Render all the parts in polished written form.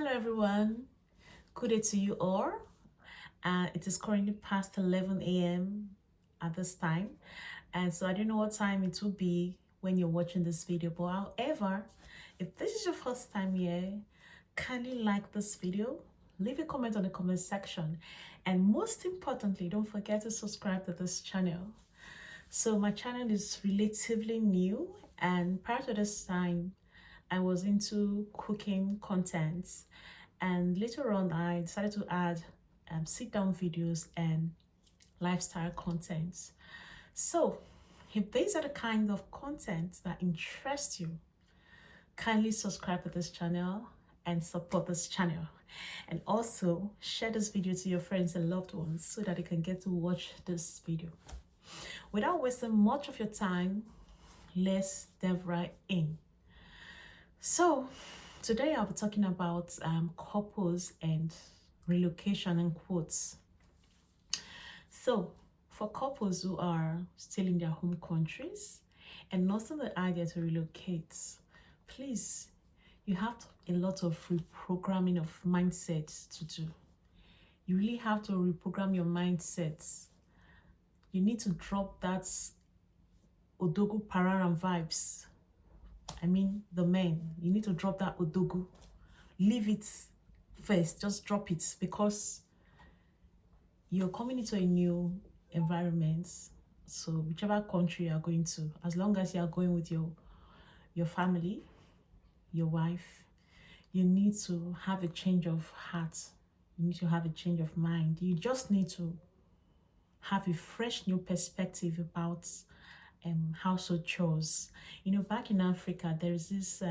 Hello everyone, good day to you all. It is currently past 11 a.m. at this time, and so I don't know what time it will be when you're watching this video, but however, if this is your first time here, kindly like this video, leave a comment on the comment section, and most importantly, don't forget to subscribe to this channel. So my channel is relatively new, and prior to this time I was into cooking contents, and later on I decided to add sit down videos and lifestyle content. So if these are the kind of content that interest you, kindly subscribe to this channel and support this channel, and also share this video to your friends and loved ones so that they can get to watch this video. Without wasting much of your time, let's dive right in. So today I'll be talking about couples and relocation in quotes. So for couples who are still in their home countries and not in the idea to relocate, please, you have a lot of reprogramming of mindsets to do. You really have to reprogram your mindsets. You need to drop that Odogu Pararam vibes. I mean, the men, you need to drop that Odogu. Leave it first, just drop it, because you're coming into a new environment. So whichever country you are going to, as long as you are going with your family, your wife, you need to have a change of heart. You need to have a change of mind. You just need to have a fresh new perspective about household chores. You know, back in Africa, there is this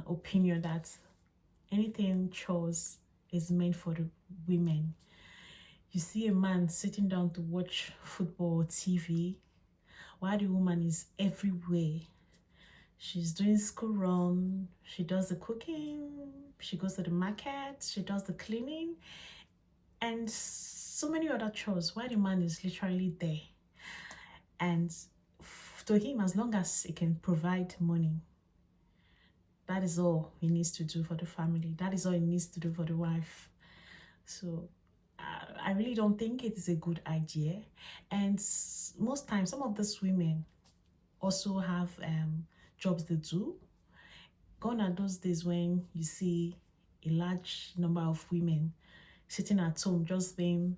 opinion that anything chores is meant for the women. You see a man sitting down to watch football or TV, while the woman is everywhere. She's doing school run, she does the cooking, she goes to the market, she does the cleaning, and so many other chores, while the man is literally there. And to him, as long as he can provide money, that is all he needs to do for the family. That is all he needs to do for the wife. So I really don't think it is a good idea. And most times, some of these women also have jobs they do. Gone are those days when you see a large number of women sitting at home just being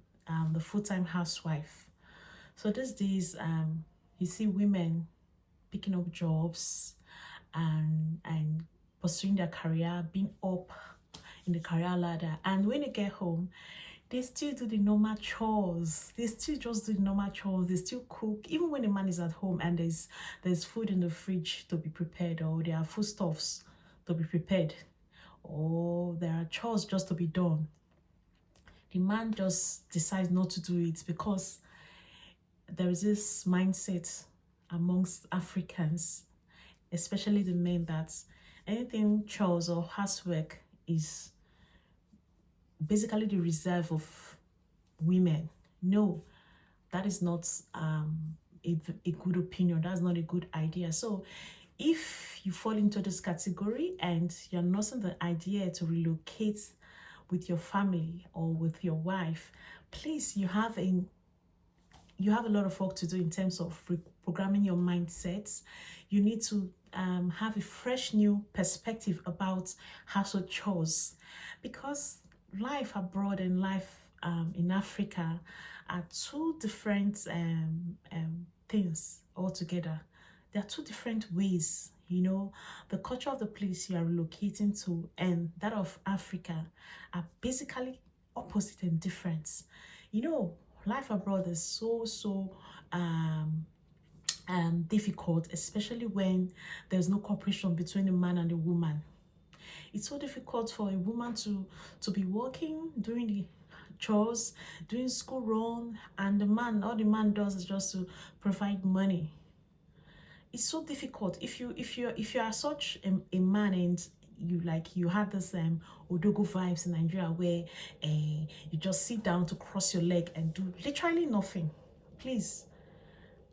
the full-time housewife. So these days, you see women picking up jobs and pursuing their career, being up in the career ladder. And when they get home, they still do the normal chores. They still just do the normal chores. They still cook. Even when the man is at home and there's food in the fridge to be prepared, or there are foodstuffs to be prepared, or there are chores just to be done, the man just decides not to do it, because there is this mindset amongst Africans, especially the men, that anything chores or housework is basically the reserve of women. No, that is not a good opinion. That's not a good idea. So if you fall into this category and you're not in the idea to relocate with your family or with your wife, please, you have a lot of work to do in terms of reprogramming your mindsets. You need to have a fresh new perspective about household chores, because life abroad and life in Africa are two different things altogether. There are two different ways. You know, the culture of the place you are relocating to and that of Africa are basically opposite and different. You know, life abroad is so difficult, especially when there's no cooperation between the man and the woman. It's so difficult for a woman to be working, doing the chores, doing school run, and the man, all the man does is just to provide money. It's so difficult. If you are such a man, and you have this Odogo vibes in Nigeria, where you just sit down to cross your leg and do literally nothing, please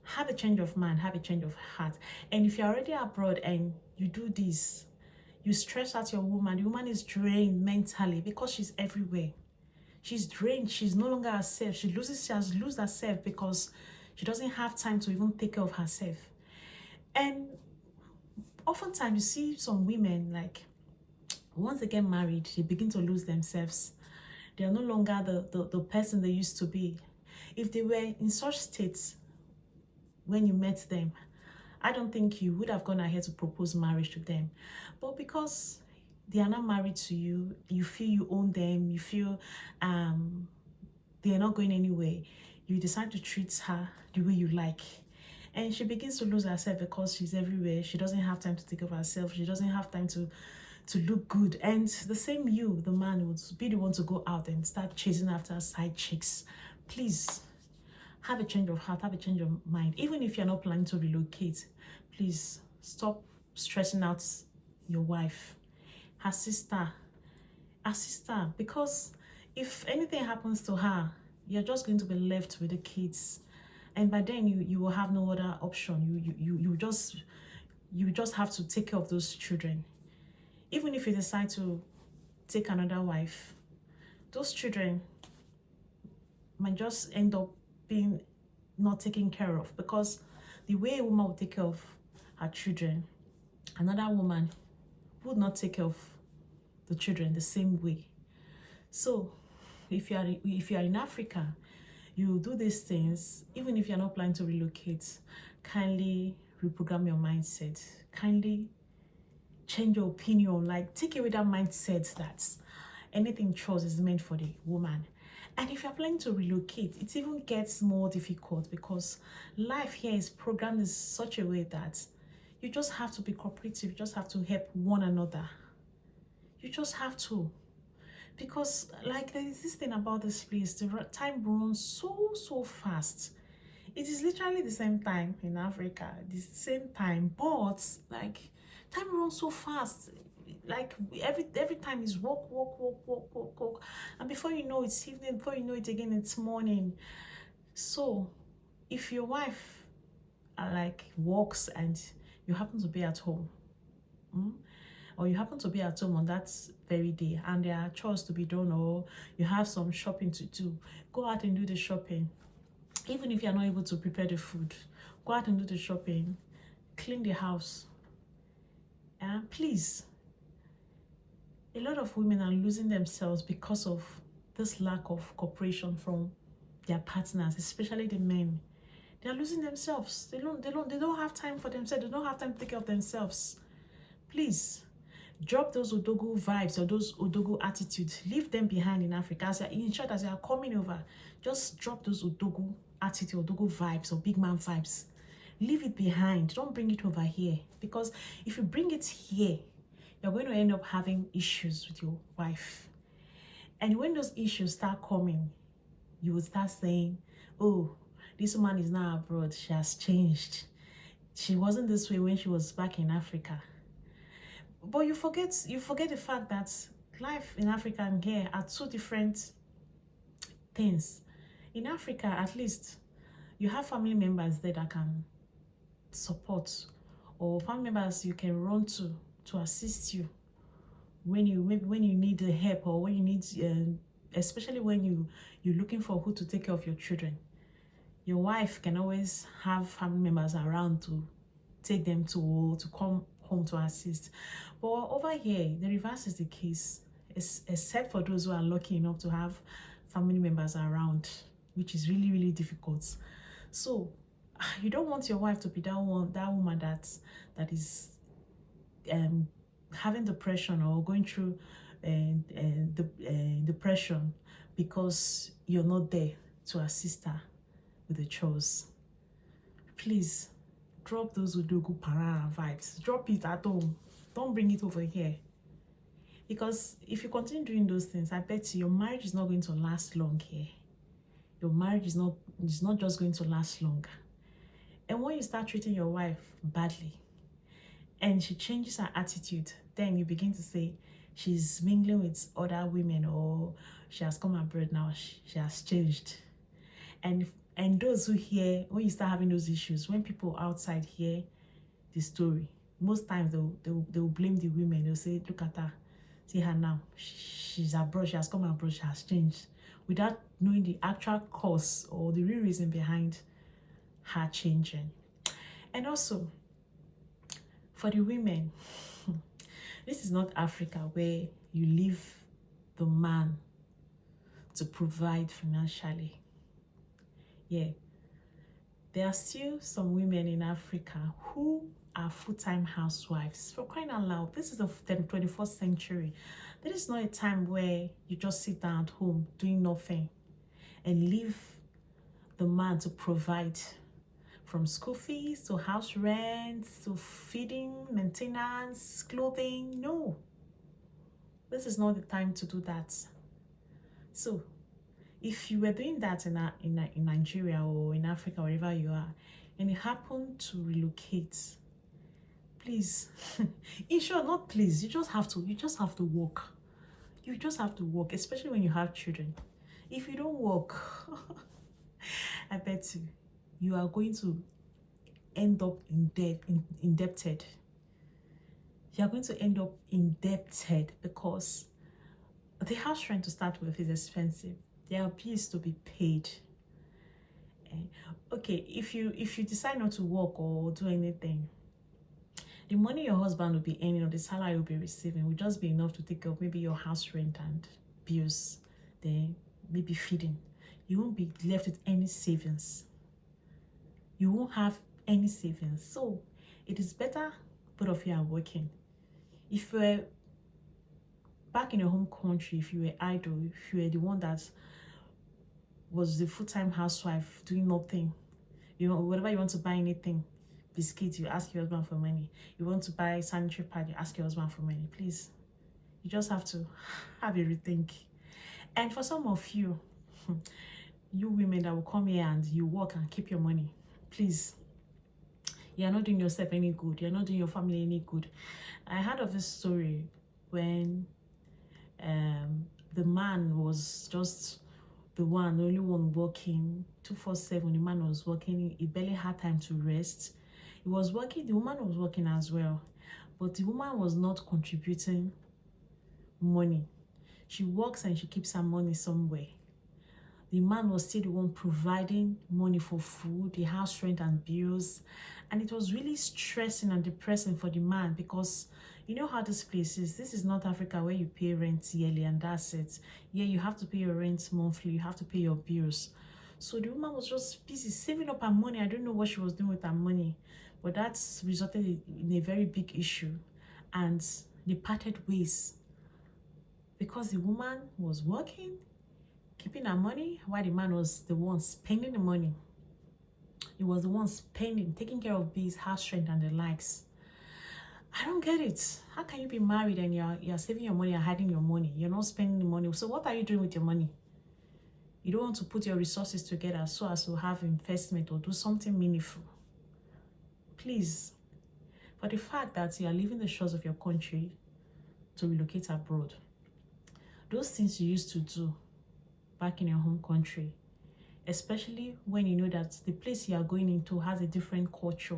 have a change of mind, have a change of heart. And if you're already abroad and you do this, You stress out your woman. The woman is drained mentally because she's everywhere. She's drained. She's no longer herself. She has lost herself because she doesn't have time to even take care of herself. And oftentimes you see some women, like, once they get married, they begin to lose themselves. They are no longer the person they used to be. If they were in such states when you met them, I don't think you would have gone ahead to propose marriage to them. But because they are not married to you, you feel you own them, you feel they are not going anywhere, you decide to treat her the way you like. And she begins to lose herself because she's everywhere. She doesn't have time to take care of herself. She doesn't have time to look good. And the same you, the man, would be the one to go out and start chasing after side chicks. Please, have a change of heart, have a change of mind. Even if you're not planning to relocate, please stop stressing out your wife, her sister, because if anything happens to her, you're just going to be left with the kids. And by then you will have no other option. You just have to take care of those children. Even if you decide to take another wife, those children might just end up being not taken care of, because the way a woman will take care of her children, another woman would not take care of the children the same way. So if you are in Africa, you do these things. Even if you're not planning to relocate, kindly reprogram your mindset. Kindly change your opinion. Like, take away that mindset that anything chores is meant for the woman. And if you're planning to relocate, it even gets more difficult, because life here is programmed in such a way that you just have to be cooperative. You just have to help one another. You just have to. Because, like, there is this thing about this place, the time runs so fast. It is literally the same time in Africa, the same time, but like, time runs so fast. Like, every time is work, and before you know it's evening, before you know it again it's morning. So if your wife like works and you happen to be at home, or you happen to be at home on that very day, and there are chores to be done, or you have some shopping to do, go out and do the shopping. Even if you're not able to prepare the food, go out and do the shopping, clean the house. And please, a lot of women are losing themselves because of this lack of cooperation from their partners, especially the men. They are losing themselves. They don't have time for themselves. They don't have time to take care of themselves. Please, drop those Odogu vibes or those Odogu attitudes. Leave them behind in Africa. As you are coming over, just drop those Odogu attitude, Odogu vibes or big man vibes. Leave it behind. Don't bring it over here. Because if you bring it here, you're going to end up having issues with your wife. And when those issues start coming, you will start saying, oh, this woman is now abroad. She has changed. She wasn't this way when she was back in Africa. But you forget the fact that life in Africa and here are two different things. In Africa, at least, you have family members there that can support, or family members you can run to assist you when you need the help, or when you need, especially when you're looking for who to take care of your children. Your wife can always have family members around to take them to come home to assist. But over here, the reverse is the case, except for those who are lucky enough to have family members around, which is really difficult. So you don't want your wife to be that woman that is having depression or going through depression because you're not there to assist her with the chores. Please, drop those Udogu para vibes. Drop it at home. Don't bring it over here. Because if you continue doing those things, I bet you your marriage is not going to last long here. Your marriage is not just going to last longer. And when you start treating your wife badly and she changes her attitude, then you begin to say she's mingling with other women, or she has come abroad now, she has changed. And those who hear, when you start having those issues, when people outside hear the story, most times they'll blame the women. They'll say, look at her, see her now, she's abroad, she has come abroad, she has changed, without knowing the actual cause or the real reason behind her changing. And also, for the women, this is not Africa where you leave the man to provide financially. Yeah, there are still some women in Africa who are full-time housewives. For crying out loud, this is the 21st century. There is not a time where you just sit down at home doing nothing and leave the man to provide, from school fees to house rent to feeding, maintenance, clothing. No, this is not the time to do that. So if you were doing that in Nigeria or in Africa, wherever you are, and you happen to relocate, please, in short, not please, you just have to work. You just have to work, especially when you have children. If you don't work, I bet you are going to end up indebted. You are going to end up indebted because the house rent to start with is expensive. There are bills to be paid. Okay, if you decide not to work or do anything, the money your husband will be earning or the salary you'll be receiving will just be enough to take care of maybe your house rent and bills, then maybe feeding. You won't be left with any savings. You won't have any savings. So it is better both of you are working. If you were back in your home country, if you were idle, if you were the one that was the full-time housewife doing nothing, you know, whatever you want to buy, anything, biscuits, you ask your husband for money. You want to buy sanitary pad, you ask your husband for money. Please, you just have to have a rethink. And for some of you, you women that will come here and you work and keep your money, please, you're not doing yourself any good. You're not doing your family any good. I heard of this story when the man was just the only one working 247. The man was working. He barely had time to rest. He was working. The woman was working as well, but the woman was not contributing money. She works and she keeps her money somewhere. The man was still the one providing money for food, the house rent and bills. And it was really stressing and depressing for the man because you know how this place is. This is not Africa where you pay rent yearly and that's it. Yeah, you have to pay your rent monthly. You have to pay your bills. So the woman was just busy saving up her money. I don't know what she was doing with her money, but that's resulted in a very big issue. And they parted ways because the woman was working, keeping her money, while the man was the one spending the money. He was the one spending, taking care of bills, house rent, and the likes. I don't get it. How can you be married and you're saving your money and hiding your money? You're not spending the money. So what are you doing with your money? You don't want to put your resources together so as to have investment or do something meaningful. Please, for the fact that you are leaving the shores of your country to relocate abroad, those things you used to do back in your home country, especially when you know that the place you are going into has a different culture,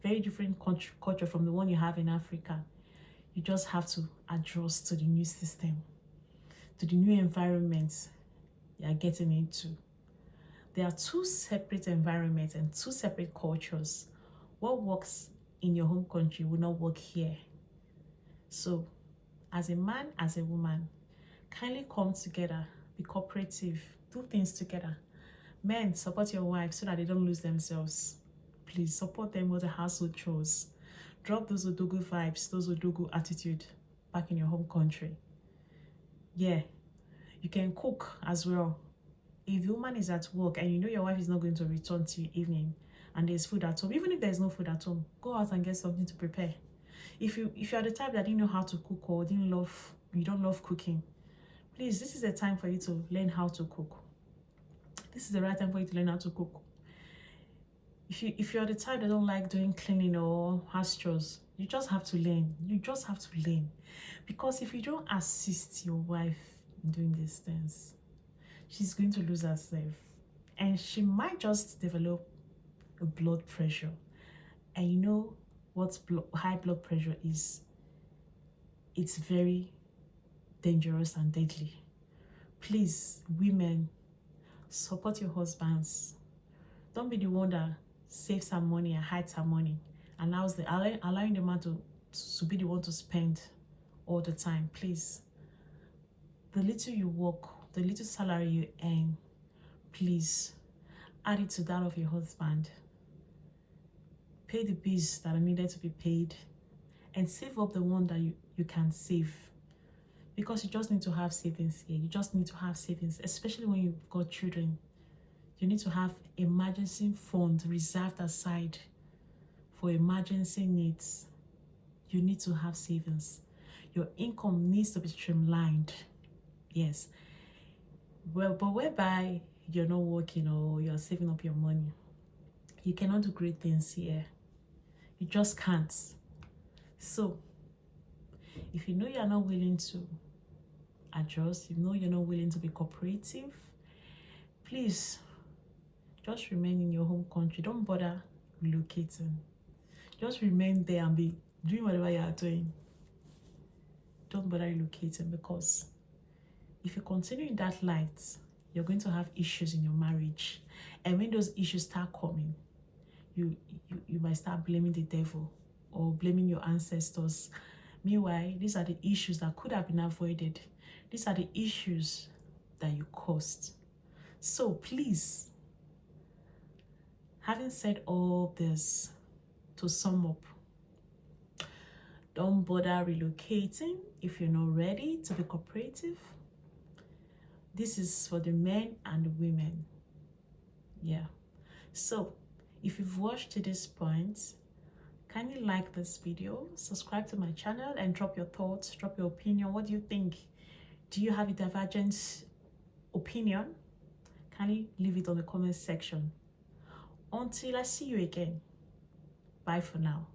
very different culture from the one you have in Africa. You just have to adjust to the new system, to the new environment you are getting into. There are two separate environments and two separate cultures. What works in your home country will not work here. So, as a man, as a woman, kindly come together, be cooperative, do things together. Men, support your wives so that they don't lose themselves. Please support them with the household chores. Drop those Odogo vibes, those Odogo attitude back in your home country. Yeah, you can cook as well. If the woman is at work and you know your wife is not going to return till evening and there's food at home, even if there's no food at home, go out and get something to prepare. If you're the type that didn't know how to cook or you don't love cooking, please, this is the time for you to learn how to cook. This is the right time for you to learn how to cook. If you're the type that don't like doing cleaning or house chores, you just have to learn. You just have to learn. Because if you don't assist your wife in doing these things, she's going to lose herself. And she might just develop a blood pressure. And you know, what high blood pressure is. It's very dangerous and deadly. Please, women, support your husbands. Don't be the one that saves some money and hides some money, allowing the man to be the one to spend all the time. Please, the little you work, the little salary you earn, please add it to that of your husband. Pay the bills that are needed to be paid, and save up the one that you can save. Because you just need to have savings here. You just need to have savings, especially when you've got children. You need to have emergency fund reserved aside for emergency needs. You need to have savings. Your income needs to be streamlined. Yes. Well, but whereby you're not working or you're saving up your money, you cannot do great things here. You just can't. So, if you know you're not willing to adjust, you know you're not willing to be cooperative, please just remain in your home country. Don't bother relocating. Just remain there and be doing whatever you are doing. Don't bother relocating, because if you continue in that light, you're going to have issues in your marriage. And when those issues start coming, you might start blaming the devil or blaming your ancestors. Meanwhile, these are the issues that could have been avoided. These are the issues that you caused. So please, having said all this, to sum up, don't bother relocating if you're not ready to be cooperative. This is for the men and the women. Yeah. So, if you've watched to this point, kindly like this video, subscribe to my channel, and drop your thoughts, drop your opinion. What do you think? Do you have a divergent opinion? Kindly leave it on the comment section. Until I see you again, bye for now.